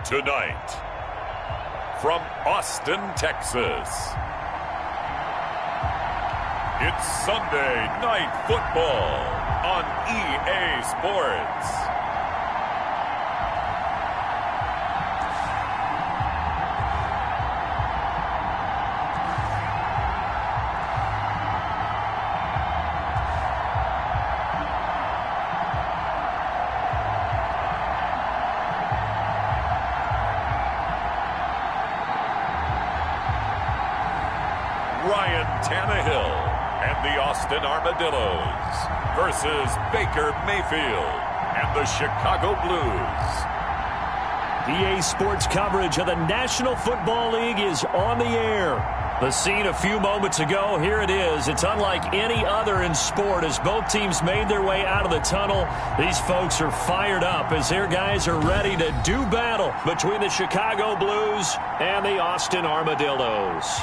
Tonight, from Austin, Texas, it's Sunday Night Football on EA Sports. Tannehill and the Austin Armadillos versus Baker Mayfield and the Chicago Blues. EA Sports coverage of the National Football League is on the air. The scene a few moments ago, here it is. It's unlike any other in sport as both teams made their way out of the tunnel. These folks are fired up as their guys are ready to do battle between the Chicago Blues and the Austin Armadillos.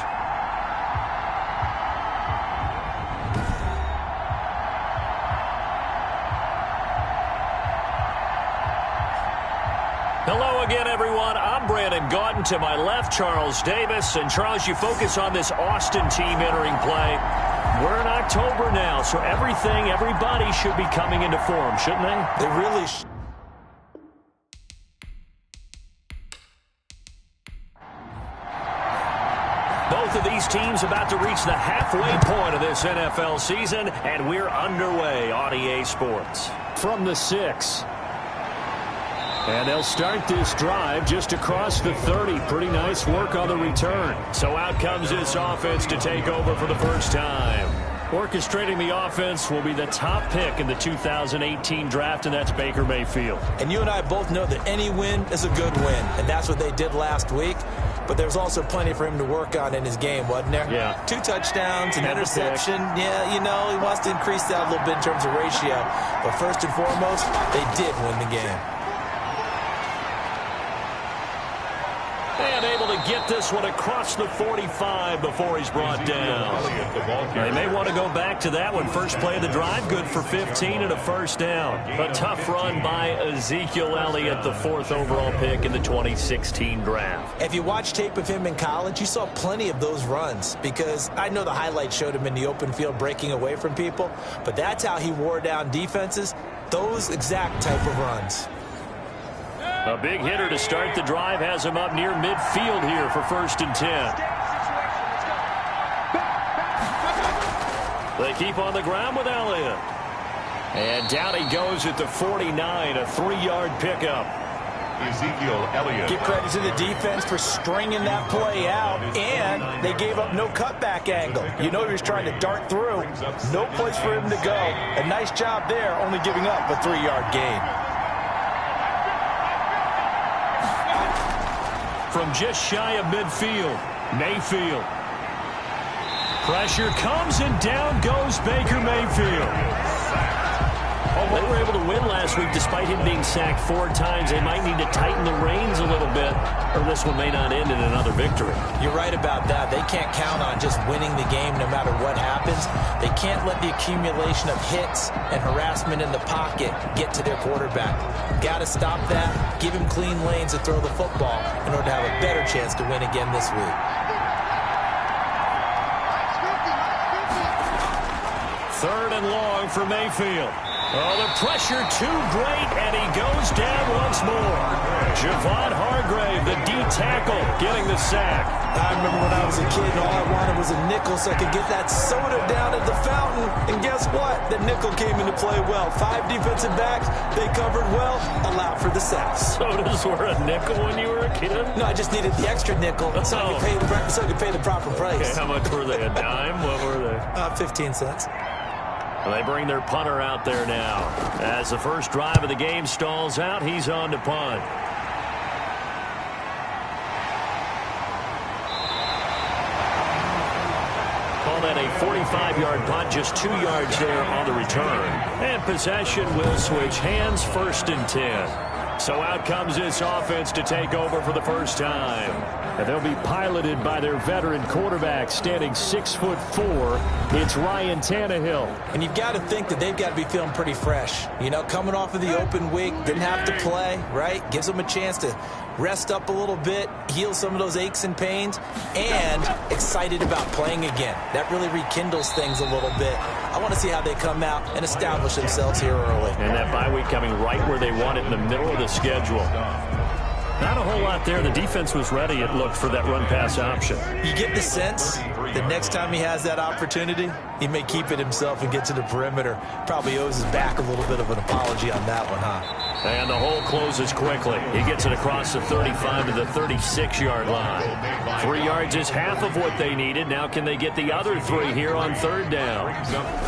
Hello again, everyone. I'm Brandon Gaudin. To my left, Charles Davis. And, Charles, you focus on this Austin team entering play. We're in October now, so everybody should be coming into form, shouldn't they? They really should. Both of these teams about to reach the halfway point of this NFL season, and we're underway on EA Sports. From the 6. And they'll start this drive just across the 30. Pretty nice work on the return. So out comes this offense to take over for the first time. Orchestrating the offense will be the top pick in the 2018 draft, and that's Baker Mayfield. And you and I both know that any win is a good win, and that's what they did last week. But there's also plenty for him to work on in his game, wasn't there? Yeah. 2 touchdowns, an interception. Yeah, you know, he wants to increase that a little bit in terms of ratio. But first and foremost, they did win the game. And able to get this one across the 45 before he's brought down. They may want to go back to that one. First play of the drive, good for 15 and a first down. A tough run by Ezekiel Elliott, the 4th overall pick in the 2016 draft. If you watch tape of him in college, you saw plenty of those runs because I know the highlights showed him in the open field breaking away from people, but that's how he wore down defenses, those exact type of runs. A big hitter to start the drive has him up near midfield here for 1st and 10. They keep on the ground with Elliott. And down he goes at the 49, a 3-yard pickup. Ezekiel Elliott. Give credit to the defense for stringing that play out, and they gave up no cutback angle. You know he was trying to dart through. No place for him to go. A nice job there, only giving up a 3-yard gain. From just shy of midfield, Mayfield. Pressure comes and down goes Baker Mayfield. They were able to win last week despite him being sacked 4 times. They might need to tighten the reins a little bit, or this one may not end in another victory. You're right about that. They can't count on just winning the game no matter what happens. They can't let the accumulation of hits and harassment in the pocket get to their quarterback. Got to stop that, give him clean lanes to throw the football in order to have a better chance to win again this week. 3rd and long for Mayfield. Oh, the pressure too great, and he goes down once more. Javon Hargrave, the D-tackle, getting the sack. I remember when I was a kid and all I wanted was a nickel so I could get that soda down at the fountain. And guess what? The nickel came into play well. 5 defensive backs, they covered well, allowed for the sacks. Sodas were a nickel when you were a kid? No, I just needed the extra nickel so I could pay the proper price. Okay, how much were they? A dime? What were they? 15 cents. They bring their punter out there now. As the first drive of the game stalls out, he's on to punt. Call that a 45-yard punt, just 2 yards there on the return. And possession will switch hands, 1st and 10. So out comes this offense to take over for the first time. And they'll be piloted by their veteran quarterback, standing 6'4". It's Ryan Tannehill. And you've got to think that they've got to be feeling pretty fresh. You know, coming off of the open week, didn't have to play, right? Gives them a chance to rest up a little bit, heal some of those aches and pains, and excited about playing again. That really rekindles things a little bit. I want to see how they come out and establish themselves here early. And that bye week coming right where they want it, in the middle of the schedule. Not a whole lot there. The defense was ready, it looked, for that run-pass option. You get the sense that next time he has that opportunity, he may keep it himself and get to the perimeter. Probably owes his back a little bit of an apology on that one, huh? And the hole closes quickly. He gets it across the 35 to the 36-yard line. 3 yards is half of what they needed. Now can they get the other 3 here on third down?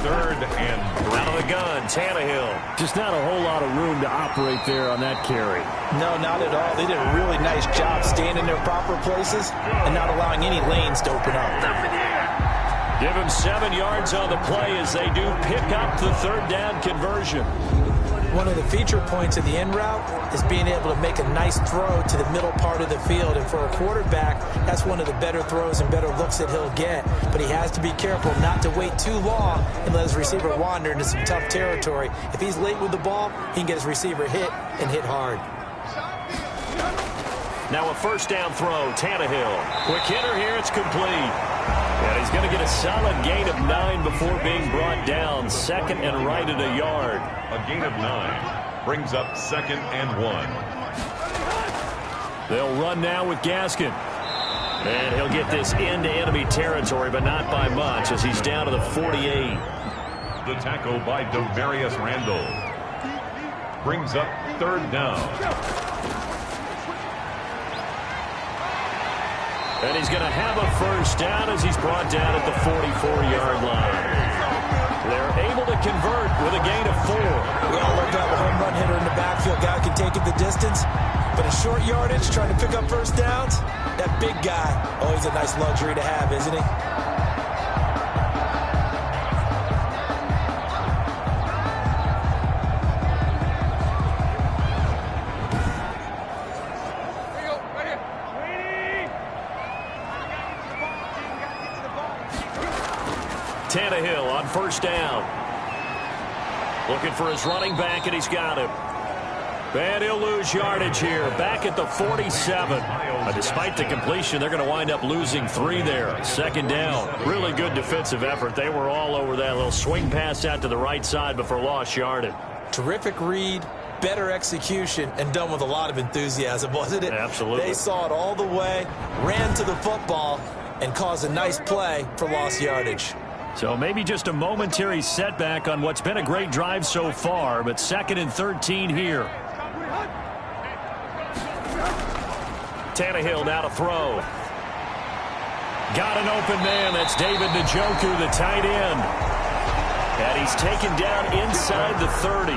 Third and 3. Out of the gun, Tannehill. Just not a whole lot of room to operate there on that carry. No, not at all. They did a really nice job staying in their proper places and not allowing any lanes to open up. Give him 7 yards on the play as they do pick up the third down conversion. One of the feature points of the end route is being able to make a nice throw to the middle part of the field. And for a quarterback, that's one of the better throws and better looks that he'll get. But he has to be careful not to wait too long and let his receiver wander into some tough territory. If he's late with the ball, he can get his receiver hit and hit hard. Now a first down throw, Tannehill. Quick hitter here, it's complete. And he's going to get a solid gain of 9 before being brought down. Second and right at a yard. A gain of 9 brings up second and 1. They'll run now with Gaskin. And he'll get this into enemy territory, but not by much, as he's down to the 48. The tackle by Devarius Randall brings up third down. And he's going to have a first down as he's brought down at the 44-yard line. They're able to convert with a gain of 4. We all love to have a home run hitter in the backfield. Guy can take it the distance. But a short yardage, trying to pick up first downs, that big guy, always a nice luxury to have, isn't he? Tannehill on first down. Looking for his running back, and he's got him. And he'll lose yardage here. Back at the 47. Despite the completion, they're going to wind up losing 3 there. Second down. Really good defensive effort. They were all over that little swing pass out to the right side, but for lost yardage. Terrific read, better execution, and done with a lot of enthusiasm, wasn't it? Absolutely. They saw it all the way, ran to the football, and caused a nice play for lost yardage. So maybe just a momentary setback on what's been a great drive so far, but second and 13 here. Tannehill now to throw. Got an open man. That's David Njoku, the tight end. And he's taken down inside the 30.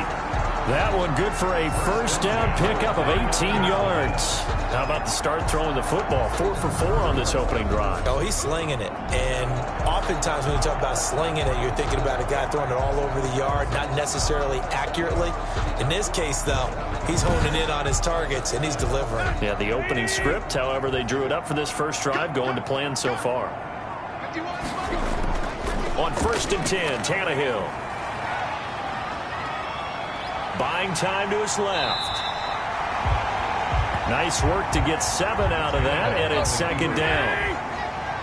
That one good for a first down pickup of 18 yards. How about the start throwing the football? 4 for 4 on this opening drive. Oh, he's slinging it. And oftentimes when you talk about slinging it, you're thinking about a guy throwing it all over the yard, not necessarily accurately. In this case, though, he's honing in on his targets, and he's delivering. Yeah, the opening script, however, they drew it up for this first drive, going to plan so far. On first and 10, Tannehill. Buying time to his left. Nice work to get 7 out of that, and it's second down.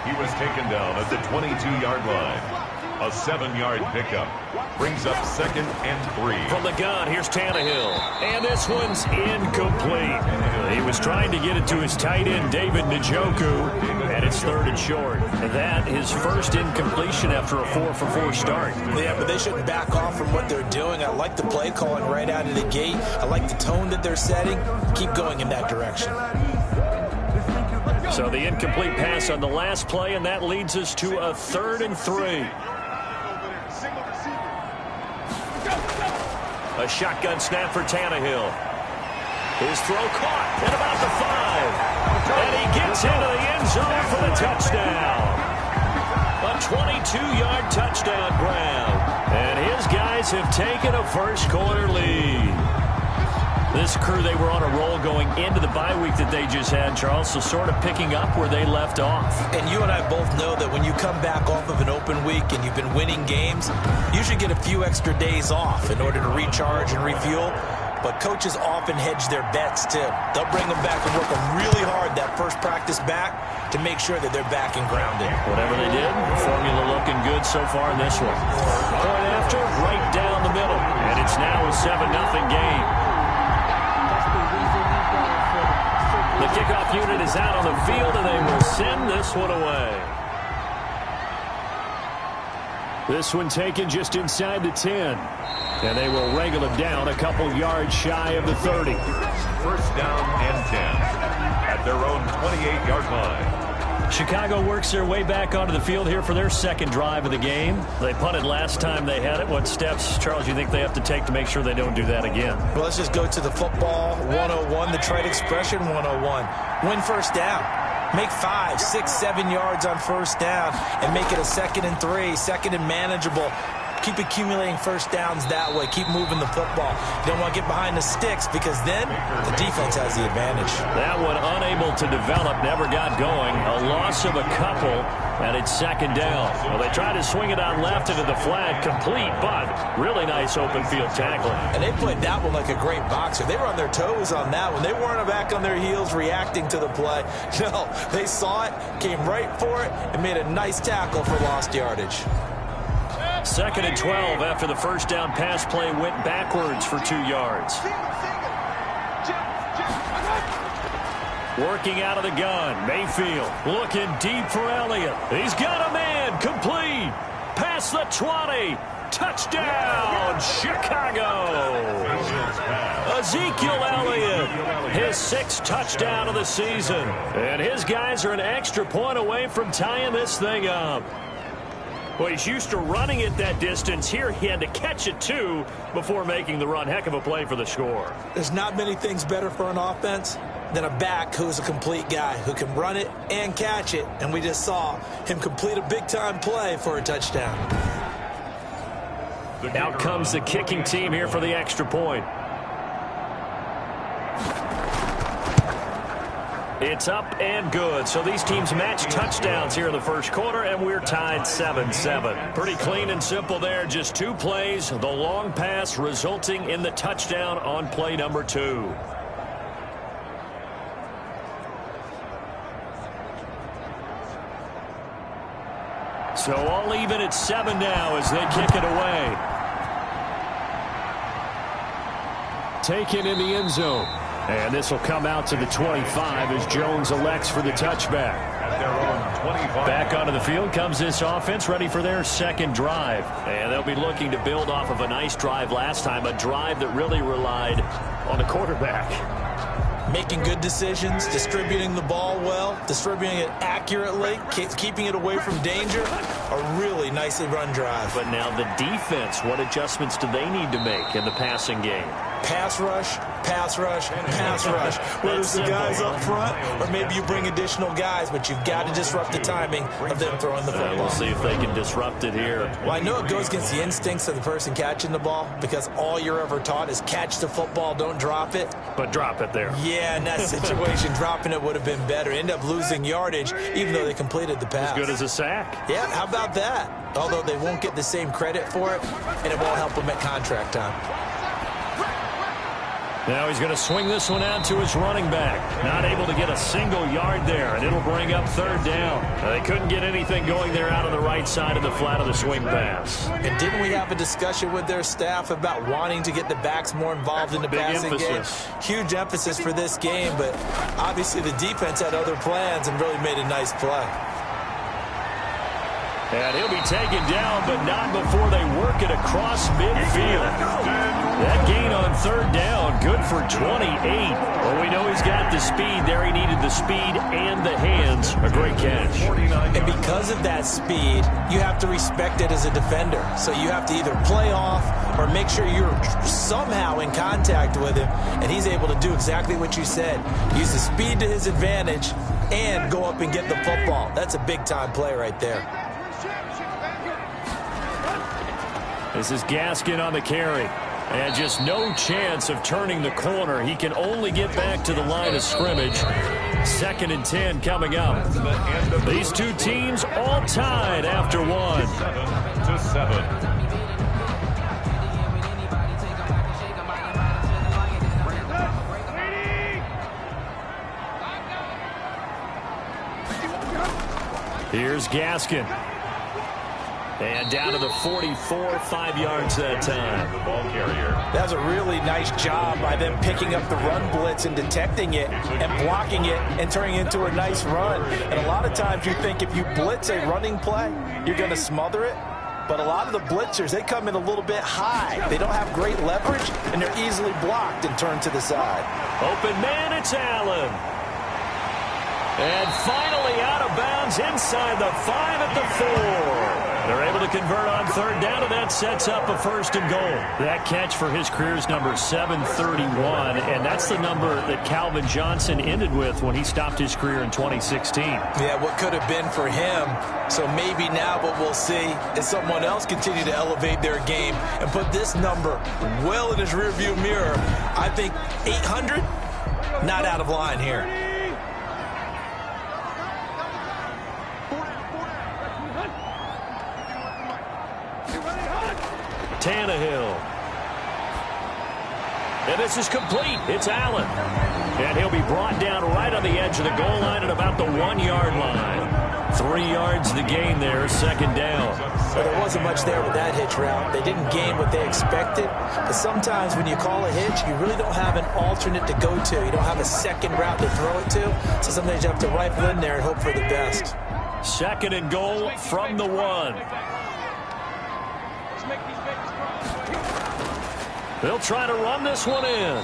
He was taken down at the 22-yard line. A 7-yard pickup brings up second and 3. From the gun, here's Tannehill. And this one's incomplete. He was trying to get it to his tight end, David Njoku, and it's third and short. And that is first incompletion after a 4 for 4 start. Yeah, but they shouldn't back off from what they're doing. I like the play calling right out of the gate. I like the tone that they're setting. Keep going in that direction. So the incomplete pass on the last play, and that leads us to a 3rd and 3. A shotgun snap for Tannehill. His throw caught at about the 5. And he gets into the end zone for the touchdown. A 22-yard touchdown grab. And his guys have taken a first quarter lead. This crew, they were on a roll going into the bye week that they just had, Charles, so sort of picking up where they left off. And you and I both know that when you come back off of an open week and you've been winning games, you should get a few extra days off in order to recharge and refuel. But coaches often hedge their bets, too. They'll bring them back and work them really hard that first practice back to make sure that they're back and grounded. Whatever they did, formula looking good so far in this one. Point after, right down the middle. And it's now a 7-0 game. The kickoff unit is out on the field, and they will send this one away. This one taken just inside the 10. And they will wrangle him down a couple yards shy of the 30. First down and 10 at their own 28-yard line. Chicago works their way back onto the field here for their second drive of the game. They punted last time they had it. What steps, Charles, you think they have to take to make sure they don't do that again? Well, let's just go to the football 101, the trade expression 101. Win first down. Make 5, 6, 7 yards on first down and make it a 2nd and 3, 2nd and manageable. Keep accumulating first downs that way. Keep moving the football. You don't want to get behind the sticks because then the defense has the advantage. That one unable to develop, never got going. A loss of a couple, and it's 2nd down. Well, they tried to swing it on left into the flat, complete, but really nice open field tackling. And they played that one like a great boxer. They were on their toes on that one. They weren't back on their heels reacting to the play. No, they saw it, came right for it, and made a nice tackle for lost yardage. 2nd and 12 after the first down pass play went backwards for 2 yards. Working out of the gun, Mayfield looking deep for Elliott. He's got a man, complete, past the 20, touchdown, Chicago. Ezekiel Elliott, his 6th touchdown of the season. And his guys are an extra point away from tying this thing up. Well, he's used to running it that distance. Here he had to catch it, too, before making the run. Heck of a play for the score. There's not many things better for an offense than a back who's a complete guy who can run it and catch it. And we just saw him complete a big-time play for a touchdown. Out comes the kicking team here for the extra point. It's up and good. So these teams match touchdowns here in the first quarter, and we're tied 7-7. Pretty clean and simple there. Just 2 plays. The long pass resulting in the touchdown on play number 2. So all even at 7 now as they kick it away. Taken in the end zone. And this will come out to the 25 as Jones elects for the touchback. At their own 25. Back onto the field comes this offense, ready for their second drive. And they'll be looking to build off of a nice drive last time, a drive that really relied on the quarterback. Making good decisions, distributing the ball well, distributing it accurately, keeping it away from danger. A really nicely run drive. But now the defense, what adjustments do they need to make in the passing game? Pass rush, pass rush, pass rush. Whether it's the guys up front or maybe you bring additional guys, but you've got to disrupt the timing of them throwing the football. We'll see if they can disrupt it here. Well, I know it goes against the instincts of the person catching the ball because all you're ever taught is catch the football, don't drop it. But drop it there. Yeah, in that situation, dropping it would have been better. End up losing yardage even though they completed the pass. As good as a sack. Yeah, how about that? Although they won't get the same credit for it, and it won't help them at contract time. Now he's going to swing this one out to his running back. Not able to get a single yard there, and it'll bring up 3rd down. They couldn't get anything going there out on the right side of the flat of the swing pass. And didn't we have a discussion with their staff about wanting to get the backs more involved in the passing game? Huge emphasis for this game, but obviously the defense had other plans and really made a nice play. And he'll be taken down, but not before they work it across midfield. That gain on 3rd down, good for 28. Well, we know he's got the speed there. He needed the speed and the hands. A great catch. And because of that speed, you have to respect it as a defender. So you have to either play off or make sure you're somehow in contact with him, and he's able to do exactly what you said. Use the speed to his advantage and go up and get the football. That's a big-time play right there. This is Gaskin on the carry. And just no chance of turning the corner. He can only get back to the line of scrimmage. 2nd and 10 coming up. These two teams all tied after one. 7-7. Here's Gaskin. And down to the 44, 5 yards that time. The ball carrier. That's a really nice job by them picking up the run blitz and detecting it and blocking it and turning it into a nice run. And a lot of times you think if you blitz a running play, you're going to smother it. But a lot of the blitzers, they come in a little bit high. They don't have great leverage, and they're easily blocked and turned to the side. Open man, it's Allen. And finally out of bounds inside the 5 at the 4. They're able to convert on 3rd down, and that sets up a 1st and goal. That catch for his career's number 731, and that's the number that Calvin Johnson ended with when he stopped his career in 2016. Yeah, what could have been for him. So maybe now what we'll see is someone else continue to elevate their game and put this number well in his rearview mirror. I think 800, not out of line here. Tannehill. And this is complete. It's Allen. And he'll be brought down right on the edge of the goal line at about the 1-yard line. 3 yards the gain there, 2nd down. Well, there wasn't much there with that hitch route. They didn't gain what they expected. But sometimes when you call a hitch, you really don't have an alternate to go to. You don't have a second route to throw it to. So sometimes you have to rifle in there and hope for the best. 2nd and goal from the 1. They'll try to run this one in.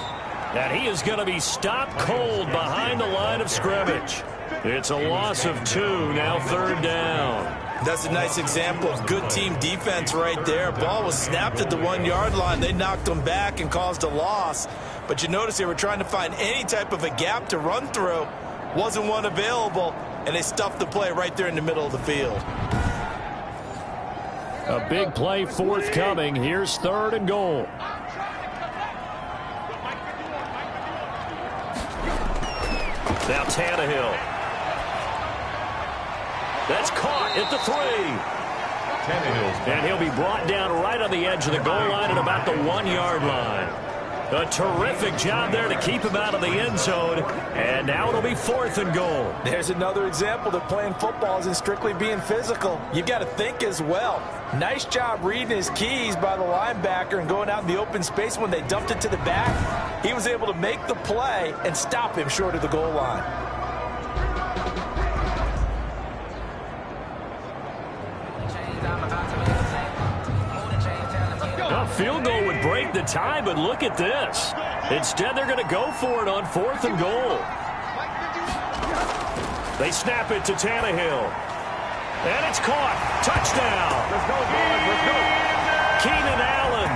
And he is going to be stopped cold behind the line of scrimmage. It's a loss of 2, now 3rd down. That's a nice example of good team defense right there. Ball was snapped at the 1-yard line. They knocked them back and caused a loss. But you notice they were trying to find any type of a gap to run through. Wasn't one available, and they stuffed the play right there in the middle of the field. A big play forthcoming. Here's 3rd and goal. Now Tannehill. That's caught at the 3. And he'll be brought down right on the edge of the goal line at about the 1-yard line. A terrific job there to keep him out of the end zone. And now it'll be 4th and goal. There's another example that playing football isn't strictly being physical. You've got to think as well. Nice job reading his keys by the linebacker and going out in the open space when they dumped it to the back. He was able to make the play and stop him short of the goal line. A field goal would break the tie, but look at this. Instead, they're going to go for it on 4th and goal. They snap it to Tannehill. And it's caught. Touchdown. Let's go, boys. Let's go. Keenan Allen,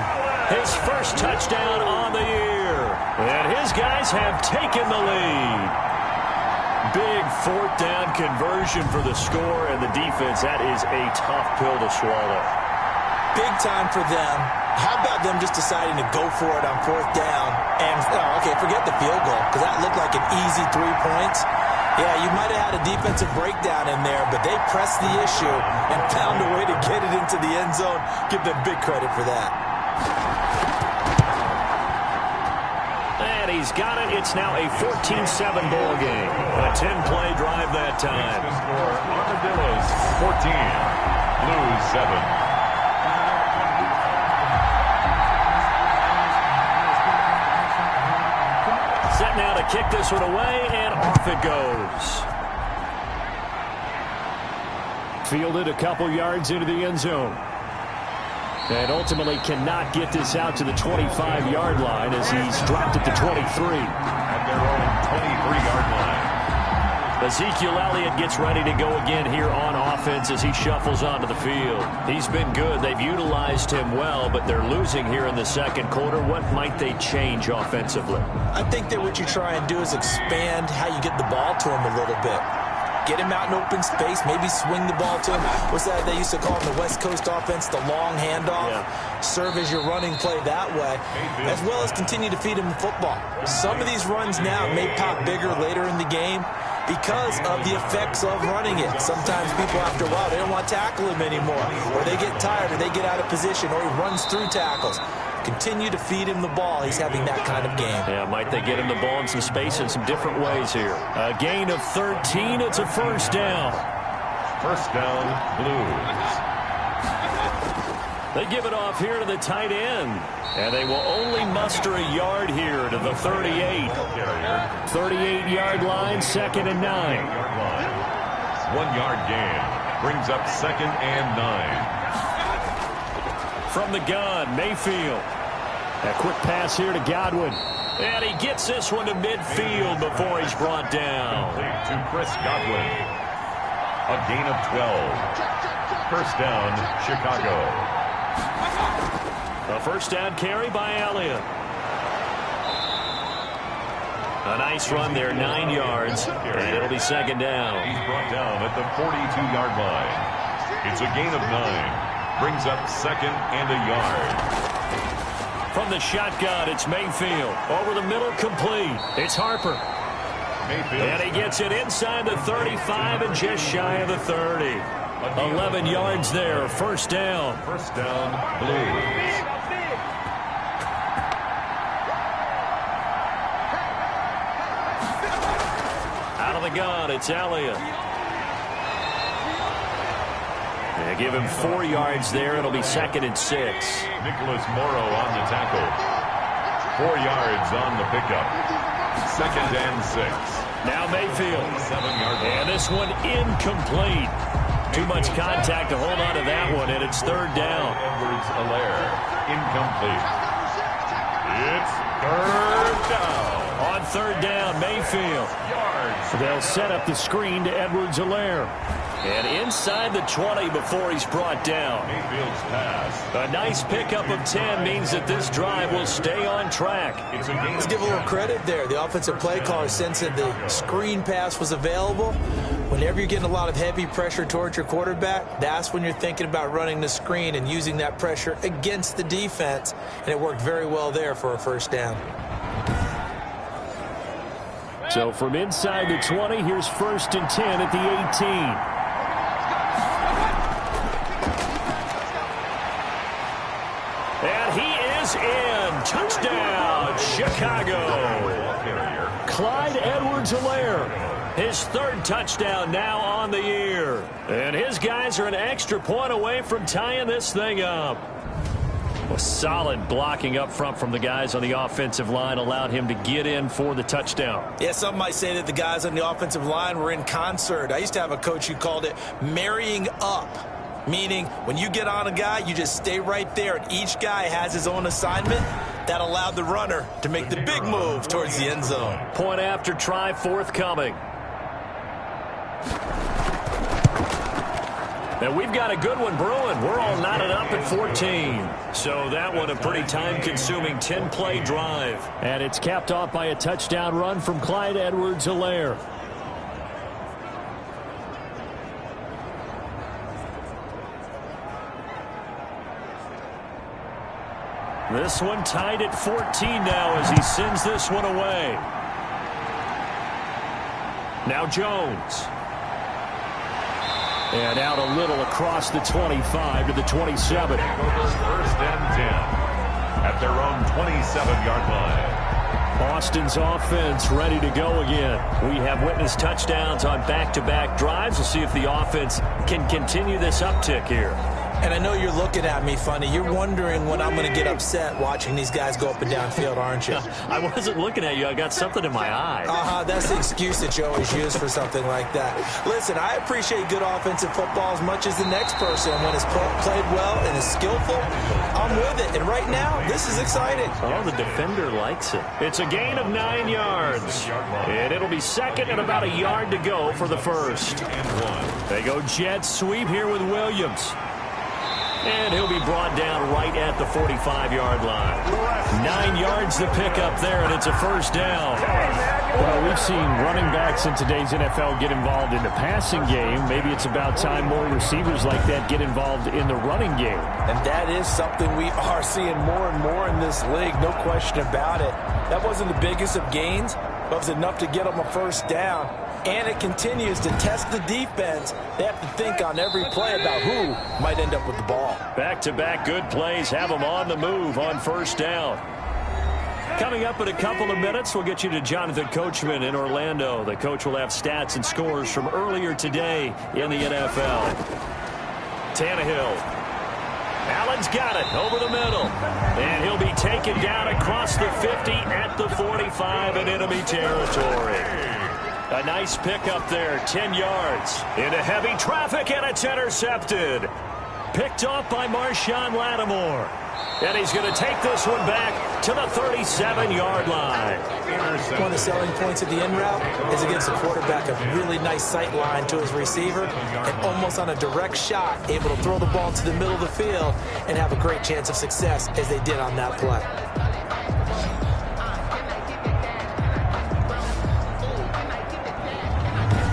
his first touchdown on the year. And his guys have taken the lead. Big 4th down conversion for the score, and the defense, that is a tough pill to swallow. Big time for them. How about them just deciding to go for it on 4th down? And, okay, forget the field goal, because that looked like an easy 3 points. Yeah, you might have had a defensive breakdown in there, but they pressed the issue and found a way to get it into the end zone. Give them big credit for that. And he's got it. It's now a 14-7 ball game. A 10-play drive that time. Score Armadillos 14, Blues 7. Set now to kick this one away, and off it goes. Fielded a couple yards into the end zone. And ultimately cannot get this out to the 25-yard line as he's dropped at the 23. At their own 23-yard line. Ezekiel Elliott gets ready to go again here on offense as he shuffles onto the field. He's been good. They've utilized him well, but they're losing here in the 2nd quarter. What might they change offensively? I think that what you try and do is expand how you get the ball to him a little bit. Get him out in open space, maybe swing the ball to him. What's that they used to call in the West Coast offense, the long handoff? Yeah. Serve as your running play that way, as well as continue to feed him the football. Some of these runs now may pop bigger later in the game because of the effects of running it. Sometimes people, after a while, they don't want to tackle him anymore, or they get tired, or they get out of position, or he runs through tackles. Continue to feed him the ball. He's having that kind of game. Yeah, might they get him the ball in some space in some different ways here. A gain of 13. It's a first down. First down, Blues. They give it off here to the tight end. And they will only muster a yard here to the 38. 38-yard line, 2nd and 9. 1 yard gain. Brings up 2nd and 9. From the gun, Mayfield. A quick pass here to Godwin. And he gets this one to midfield before he's brought down. To Chris Godwin. A gain of 12. First down, Chicago. A first down carry by Elliott. A nice run there, 9 yards. And it'll be 2nd down. He's brought down at the 42-yard line. It's a gain of 9. Brings up 2nd and a yard. From the shotgun, it's Mayfield. Over the middle, complete. It's Harper. Mayfield. And he gets it inside the 35 and just shy of the 30. 11 yards there, first down. First down, Blues. Out of the gun, it's Elliott. They give him 4 yards there. It'll be 2nd and 6. Nicholas Morrow on the tackle. 4 yards on the pickup. 2nd and 6. Now Mayfield. 7-yard line. And this one incomplete. Too much contact to hold on to that one, and it's 3rd down. Edwards-Helaire. Incomplete. It's 3rd down. On 3rd down, Mayfield. Yards. They'll set up the screen to Edwards-Helaire. And inside the 20 before he's brought down. Mayfield's pass. A nice pickup of 10 means that this drive will stay on track. Let's give a little credit there. The offensive play caller sensing the screen pass was available. Whenever you're getting a lot of heavy pressure towards your quarterback, that's when you're thinking about running the screen and using that pressure against the defense. And it worked very well there for a first down. So from inside the 20, here's 1st and 10 at the 18. And he is in. Touchdown, Chicago. Clyde Edwards-Helaire. His 3rd touchdown now on the year. And his guys are an extra point away from tying this thing up. A solid blocking up front from the guys on the offensive line allowed him to get in for the touchdown. Yeah, some might say that the guys on the offensive line were in concert. I used to have a coach who called it marrying up. Meaning, when you get on a guy, you just stay right there, and each guy has his own assignment. That allowed the runner to make the big move towards the end zone. Point after try forthcoming. And we've got a good one brewing. We're all knotted up at 14. So that one a pretty time-consuming 10-play drive. And it's capped off by a touchdown run from Clyde Edwards-Helaire. This one tied at 14 now as he sends this one away. Now Jones. And out a little across the 25 to the 27. 1st and 10 at their own 27-yard line. Austin's offense ready to go again. We have witnessed touchdowns on back-to-back drives. We'll see if the offense can continue this uptick here. And I know you're looking at me funny. You're wondering when I'm going to get upset watching these guys go up and down field, aren't you? I wasn't looking at you. I got something in my eye. That's the excuse that you always use for something like that. Listen, I appreciate good offensive football as much as the next person. When it's played well and is skillful, I'm with it. And right now, this is exciting. Oh, the defender likes it. It's a gain of 9 yards. And it'll be 2nd and about a yard to go for the 1st. They go jet sweep here with Williams. And he'll be brought down right at the 45-yard line. 9 yards to pick up there, and it's a first down. Well, we've seen running backs in today's NFL get involved in the passing game. Maybe it's about time more receivers like that get involved in the running game. And that is something we are seeing more and more in this league, no question about it. That wasn't the biggest of gains, but it was enough to get them a first down. And it continues to test the defense. They have to think on every play about who might end up with the ball. Back-to-back good plays have them on the move on first down. Coming up in a couple of minutes, we'll get you to Jonathan Coachman in Orlando. The coach will have stats and scores from earlier today in the NFL. Tannehill. Allen's got it over the middle. And he'll be taken down across the 50 at the 45 in enemy territory. A nice pickup there, 10 yards. Into heavy traffic, and it's intercepted. Picked off by Marshawn Lattimore. And he's going to take this one back to the 37-yard line. One of the selling points of the in route is it gives the quarterback a really nice sight line to his receiver and almost on a direct shot, able to throw the ball to the middle of the field and have a great chance of success as they did on that play.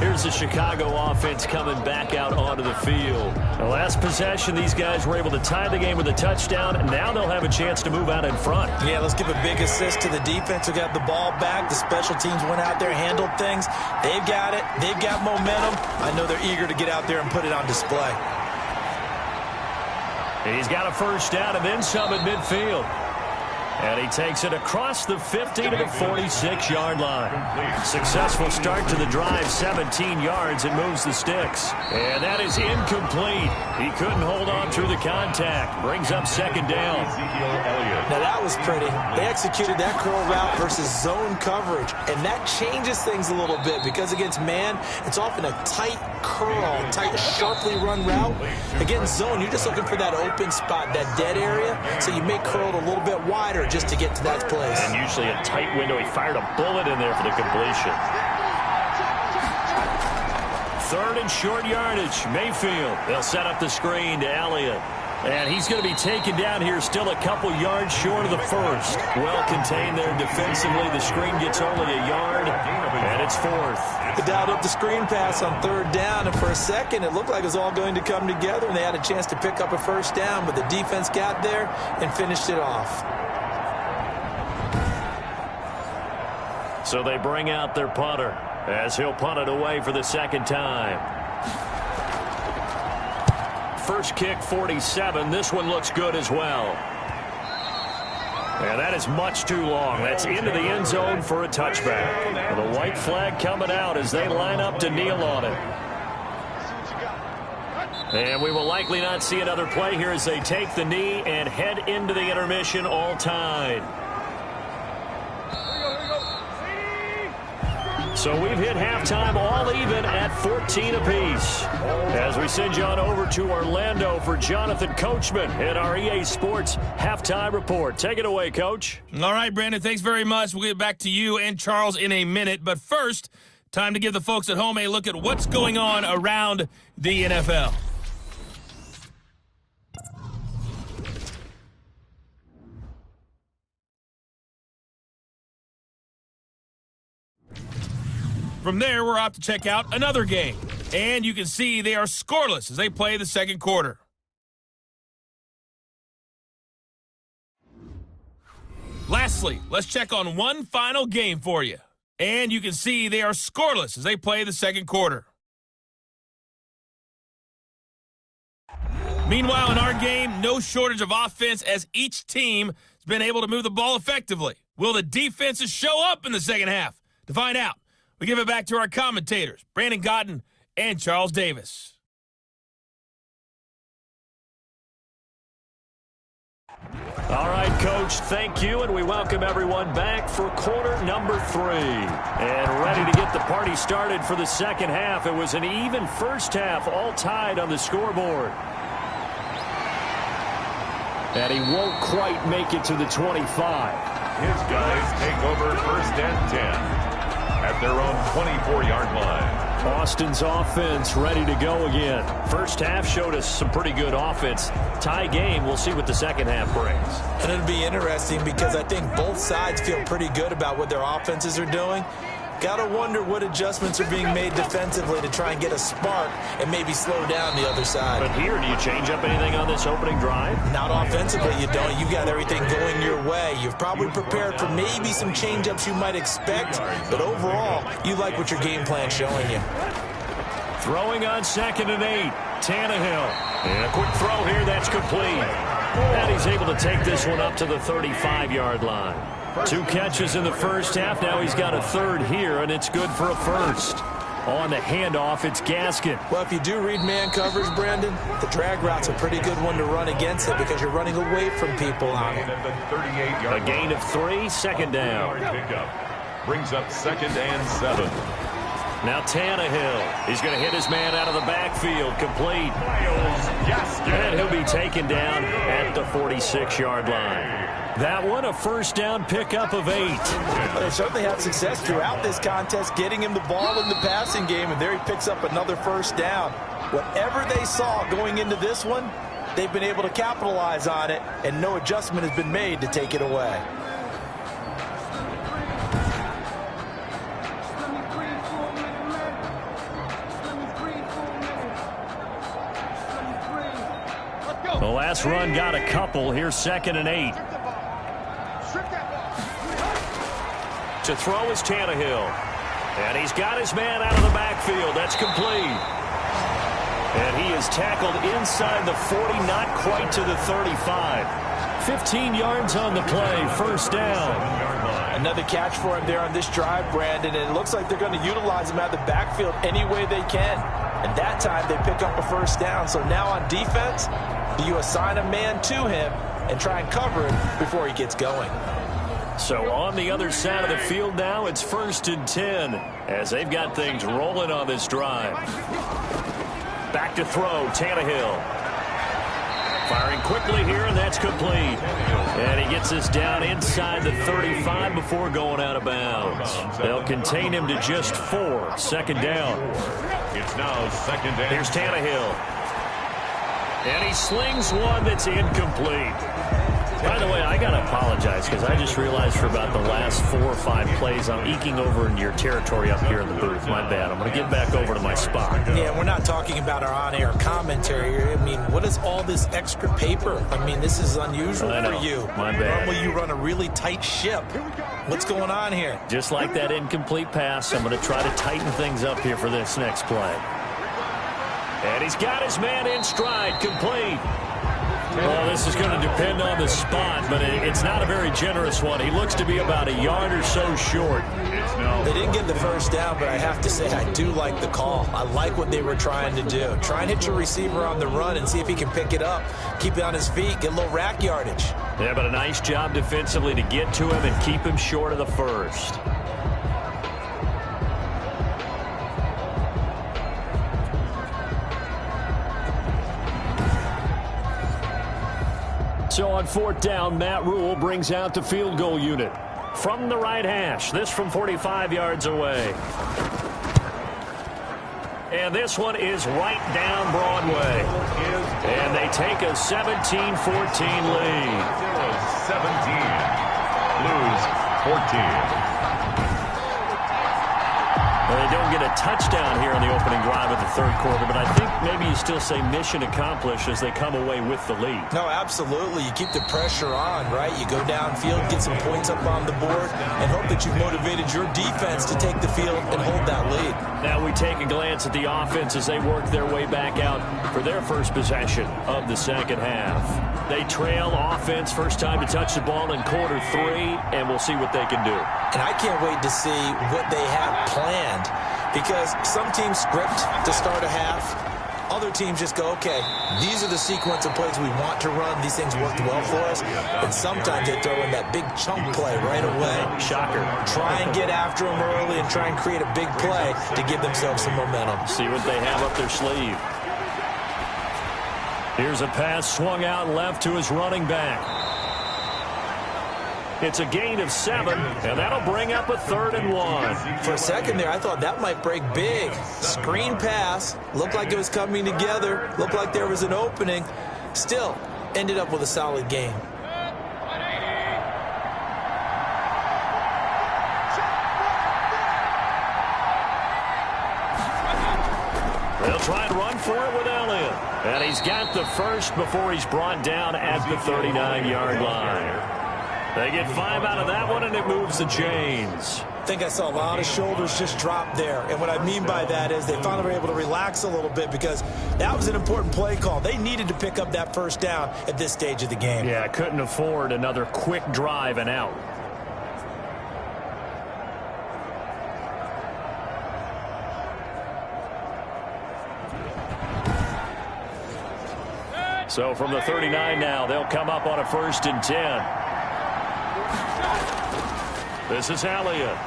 Here's the Chicago offense coming back out onto the field. The last possession, these guys were able to tie the game with a touchdown, and now they'll have a chance to move out in front. Yeah, let's give a big assist to the defense who got the ball back. The special teams went out there, handled things. They've got it. They've got momentum. I know they're eager to get out there and put it on display. He's got a first down and then some at midfield. And he takes it across the 50 to the 46-yard line. Successful start to the drive, 17 yards, and moves the sticks. And that is incomplete. He couldn't hold on through the contact. Brings up second down. Now that was pretty. They executed that curl route versus zone coverage. And that changes things a little bit because against man, it's often a tight curl, tight, sharply run route. Against zone, you're just looking for that open spot, that dead area. So you make curl a little bit wider just to get to that place. And usually a tight window. He fired a bullet in there for the completion. Third and short yardage. Mayfield. They'll set up the screen to Elliott. And he's going to be taken down here still a couple yards short of the first. Well contained there defensively. The screen gets only a yard, and it's fourth. They dialed up the screen pass on third down, and for a second it looked like it was all going to come together, and they had a chance to pick up a first down, but the defense got there and finished it off. So they bring out their punter as he'll punt it away for the second time. First kick, 47. This one looks good as well. And that is much too long. That's into the end zone for a touchback. The white flag coming out as they line up to kneel on it. And we will likely not see another play here as they take the knee and head into the intermission all tied. So we've hit halftime all even at 14 apiece. As we send you on over to Orlando for Jonathan Coachman in our EA Sports Halftime Report. Take it away, Coach. All right, Brandon, thanks very much. We'll get back to you and Charles in a minute. But first, time to give the folks at home a look at what's going on around the NFL. From there, we're off to check out another game. And you can see they are scoreless as they play the second quarter. Lastly, let's check on one final game for you. And you can see they are scoreless as they play the second quarter. Meanwhile, in our game, no shortage of offense as each team has been able to move the ball effectively. Will the defenses show up in the second half? To find out, we give it back to our commentators, Brandon Godden and Charles Davis. All right, Coach, thank you, and we welcome everyone back for quarter number 3. And ready to get the party started for the second half. It was an even first half, all tied on the scoreboard. And he won't quite make it to the 25. His guys take over first and 10. At their own 24-yard line. Austin's offense ready to go again. First half showed us some pretty good offense. Tie game, we'll see what the second half brings. And it'll be interesting because I think both sides feel pretty good about what their offenses are doing. Gotta wonder what adjustments are being made defensively to try and get a spark and maybe slow down the other side. But here, do you change up anything on this opening drive? Not offensively, you don't. You've got everything going your way. You've probably prepared for maybe some change-ups you might expect, but overall, you like what your game plan's showing you. Throwing on 2nd and 8. Tannehill. And a quick throw here, that's complete. And he's able to take this one up to the 35-yard line. 2 catches in the first half. Now he's got a 3rd here, and it's good for a 1st. On the handoff, it's Gaskin. Well, if you do read man coverage, Brandon, the drag route's a pretty good one to run against it because you're running away from people on it. A gain of 3, 2nd down. Brings up 2nd and 7. Now Tannehill. He's going to hit his man out of the backfield. Complete. And he'll be taken down at the 46-yard line. That one, a 1st down pickup of 8. They certainly had success throughout this contest getting him the ball in the passing game, and there he picks up another 1st down. Whatever they saw going into this one, they've been able to capitalize on it, and no adjustment has been made to take it away. The last run got a couple. Here's 2nd and 8. To throw is Tannehill. And he's got his man out of the backfield. That's complete. And he is tackled inside the 40, not quite to the 35. 15 yards on the play, 1st down. Another catch for him there on this drive, Brandon, and it looks like they're going to utilize him out of the backfield any way they can. And that time they pick up a 1st down. So now on defense, you assign a man to him and try and cover him before he gets going. So on the other side of the field now, it's 1st and 10 as they've got things rolling on this drive. Back to throw, Tannehill. Firing quickly here, and that's complete. And he gets this down inside the 35 before going out of bounds. They'll contain him to just 4, 2nd down. It's now 2nd and... Here's Tannehill. And he slings one that's incomplete. By the way, I got to apologize because I just realized for about the last 4 or 5 plays I'm eking over into your territory up here in the booth. My bad. I'm going to get back over to my spot. Yeah, we're not talking about our on-air commentary here. I mean, what is all this extra paper? I mean, this is unusual for you. My bad. Normally you run a really tight ship. What's going on here? Just like that incomplete pass, I'm going to try to tighten things up here for this next play. And he's got his man in stride, complete. Well, this is going to depend on the spot, but it's not a very generous one. He looks to be about a yard or so short. They didn't get the 1st down, but I have to say I do like the call. I like what they were trying to do. Try and hit your receiver on the run and see if he can pick it up, keep it on his feet, get a little rack yardage. Yeah, but a nice job defensively to get to him and keep him short of the 1st. So on 4th down, Matt Rule brings out the field goal unit. From the right hash, this from 45 yards away. And this one is right down Broadway. And they take a 17-14 lead. 17. Blues 14. Well, they don't get a touchdown here in the opening drive of the 3rd quarter, but I think maybe you still say mission accomplished as they come away with the lead. No, absolutely. You keep the pressure on, right? You go downfield, get some points up on the board, and hope that you've motivated your defense to take the field and hold that lead. Now we take a glance at the offense as they work their way back out for their first possession of the 2nd half. They trail offense, first time to touch the ball in quarter 3, and we'll see what they can do. And I can't wait to see what they have planned, because some teams script to start a half. Other teams just go, okay, these are the sequence of plays we want to run. These things worked well for us. And sometimes they throw in that big chunk play right away. Shocker. Try and get after them early and try and create a big play to give themselves some momentum. See what they have up their sleeve. Here's a pass swung out left to his running back. It's a gain of 7, and that'll bring up a 3rd and 1. For a second there, I thought that might break big. Screen pass. Looked like it was coming together. Looked like there was an opening. Still, ended up with a solid gain. They'll try and run for it with Elliott. And he's got the first before he's brought down at the 39-yard line. They get 5 out of that one, and it moves the chains. I think I saw a lot of shoulders just drop there. And what I mean by that is they finally were able to relax a little bit because that was an important play call. They needed to pick up that first down at this stage of the game. Yeah, couldn't afford another quick drive and out. So from the 39 now, they'll come up on a 1st and 10. This is Elliott.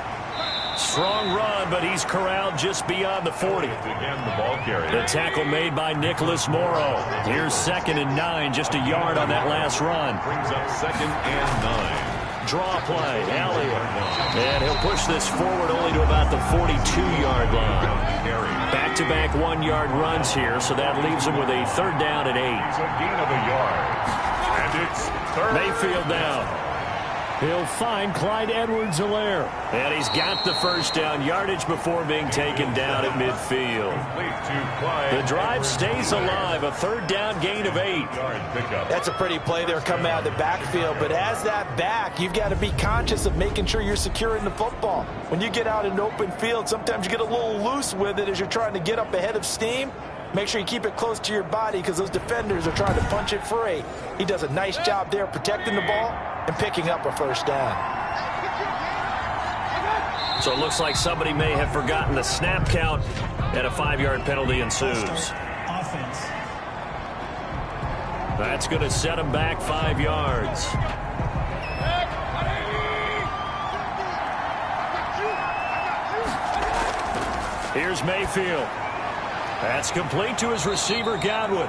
Strong run, but he's corralled just beyond the 40. The tackle made by Nicholas Morrow. Here's 2nd and 9, just a yard on that last run. Brings up 2nd and 9. Draw play, Elliott. And he'll push this forward only to about the 42-yard line. Back-to-back 1-yard runs here, so that leaves him with a 3rd down and 8. It's a gain of a yard. And it's 3rd. Mayfield down. He'll find Clyde Edwards-Helaire. And he's got the first down yardage before being taken down at midfield. The drive stays alive. A 3rd down gain of 8. That's a pretty play there coming out of the backfield. But as that back, you've got to be conscious of making sure you're securing the football. When you get out in open field, sometimes you get a little loose with it as you're trying to get up ahead of steam. Make sure you keep it close to your body because those defenders are trying to punch it free. He does a nice job there protecting the ball and picking up a first down. So it looks like somebody may have forgotten the snap count, and a 5-yard penalty ensues. Offense. That's going to set him back 5 yards. Here's Mayfield. That's complete to his receiver, Godwin.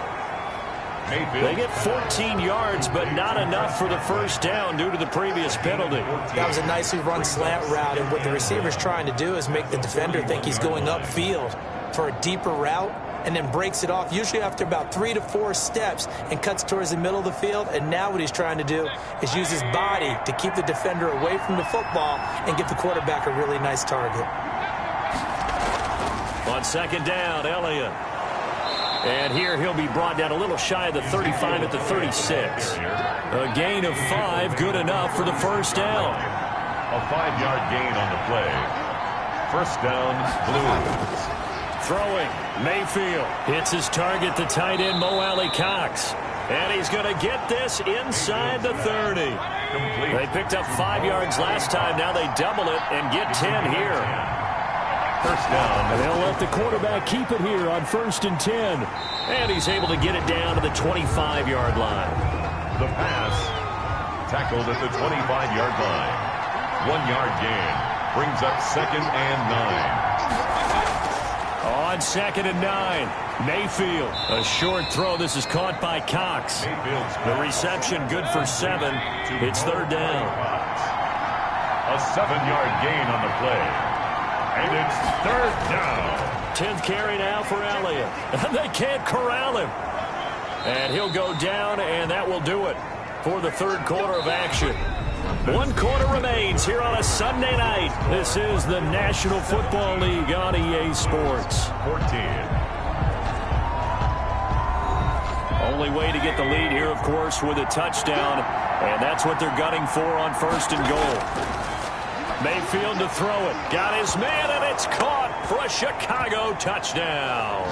They get 14 yards, but not enough for the first down due to the previous penalty. That was a nicely run slant route, and what the receiver's trying to do is make the defender think he's going upfield for a deeper route and then breaks it off, usually after about 3 to 4 steps, and cuts towards the middle of the field. And now what he's trying to do is use his body to keep the defender away from the football and give the quarterback a really nice target. On 2nd down, Elliott. And here he'll be brought down a little shy of the 35 at the 36. A gain of 5, good enough for the first down. A 5-yard gain on the play. First down, Blues. Throwing, Mayfield. Hits his target, the tight end, Mo Alley-Cox. And he's going to get this inside the 30. Complete. They picked up 5 yards last time. Now they double it and get 10 here. First down. And they'll let the quarterback keep it here on 1st and 10. And he's able to get it down to the 25-yard line. The pass tackled at the 25-yard line. 1-yard gain. Brings up 2nd and 9. On 2nd and 9. Mayfield. A short throw. This is caught by Cox. The reception good for 7. It's 3rd down. A 7-yard gain on the play. And it's 3rd down. 10th carry now for Elliott. And they can't corral him. And he'll go down, and that will do it for the 3rd quarter of action. 1 quarter remains here on a Sunday night. This is the National Football League on EA Sports. 14. Only way to get the lead here, of course, with a touchdown. And that's what they're gunning for on 1st and goal. Mayfield to throw it. Got his man, and it's caught for a Chicago touchdown.